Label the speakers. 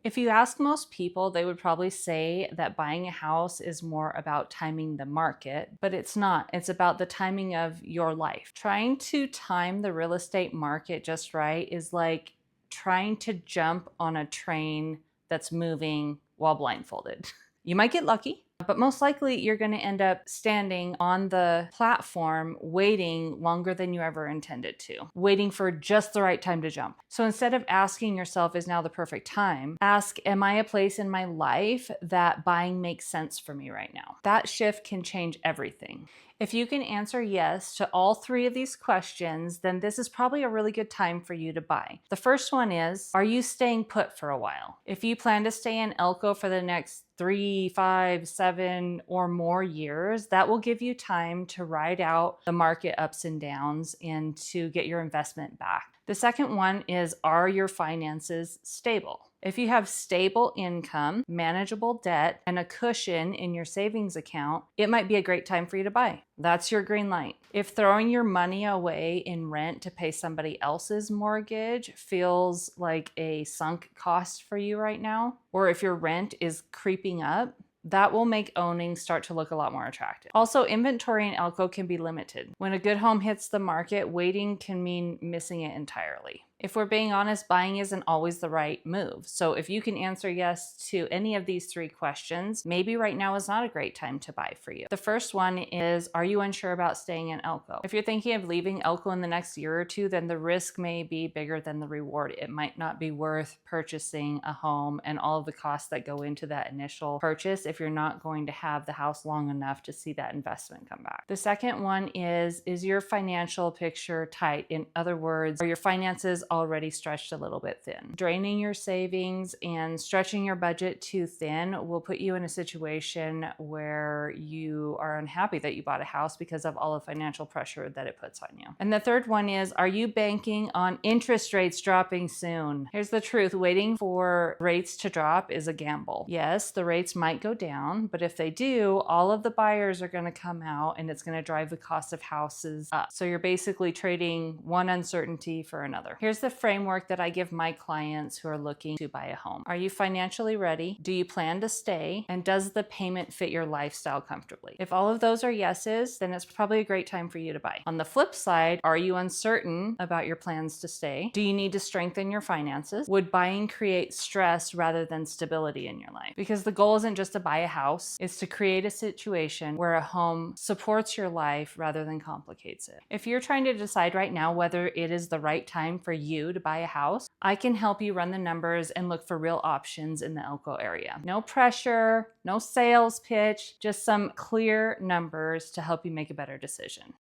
Speaker 1: If you ask most people, they would probably say that buying a house is more about timing the market, but it's not. It's about the timing of your life. Trying to time the real estate market just right is like trying to jump on a train that's moving while blindfolded. You might get lucky, but most likely you're going to end up standing on the platform waiting longer than you ever intended to, waiting for just the right time to jump. So instead of asking yourself, is now the perfect time? Ask, am I a place in my life that buying makes sense for me right now? That shift can change everything. If you can answer yes to all three of these questions, then this is probably a really good time for you to buy. The first one is, are you staying put for a while? If you plan to stay in Elko for the next 3, 5, 7, or more years, that will give you time to ride out the market ups and downs and to get your investment back. The second one is, are your finances stable? If you have stable income, manageable debt, and a cushion in your savings account, it might be a great time for you to buy. That's your green light. If throwing your money away in rent to pay somebody else's mortgage feels like a sunk cost for you right now, or if your rent is creeping up, that will make owning start to look a lot more attractive. Also, inventory in Elko can be limited. When a good home hits the market, waiting can mean missing it entirely. If we're being honest, buying isn't always the right move. So if you can answer yes to any of these three questions, maybe right now is not a great time to buy for you. The first one is, are you unsure about staying in Elko? If you're thinking of leaving Elko in the next year or two, then the risk may be bigger than the reward. It might not be worth purchasing a home and all of the costs that go into that initial purchase if you're not going to have the house long enough to see that investment come back. The second one is your financial picture tight? In other words, are your finances already stretched a little bit thin? Draining your savings and stretching your budget too thin will put you in a situation where you are unhappy that you bought a house because of all the financial pressure that it puts on you. And the third one is, are you banking on interest rates dropping soon? Here's the truth, waiting for rates to drop is a gamble. Yes, the rates might go down, but if they do, all of the buyers are going to come out and it's going to drive the cost of houses up. So you're basically trading one uncertainty for another. Here's the framework that I give my clients who are looking to buy a home. Are you financially ready? Do you plan to stay? And does the payment fit your lifestyle comfortably? If all of those are yeses, then it's probably a great time for you to buy. On the flip side, are you uncertain about your plans to stay? Do you need to strengthen your finances? Would buying create stress rather than stability in your life? Because the goal isn't just to buy a house, it's to create a situation where a home supports your life rather than complicates it. If you're trying to decide right now whether it is the right time for you to buy a house, I can help you run the numbers and look for real options in the Elko area. No pressure, no sales pitch, just some clear numbers to help you make a better decision.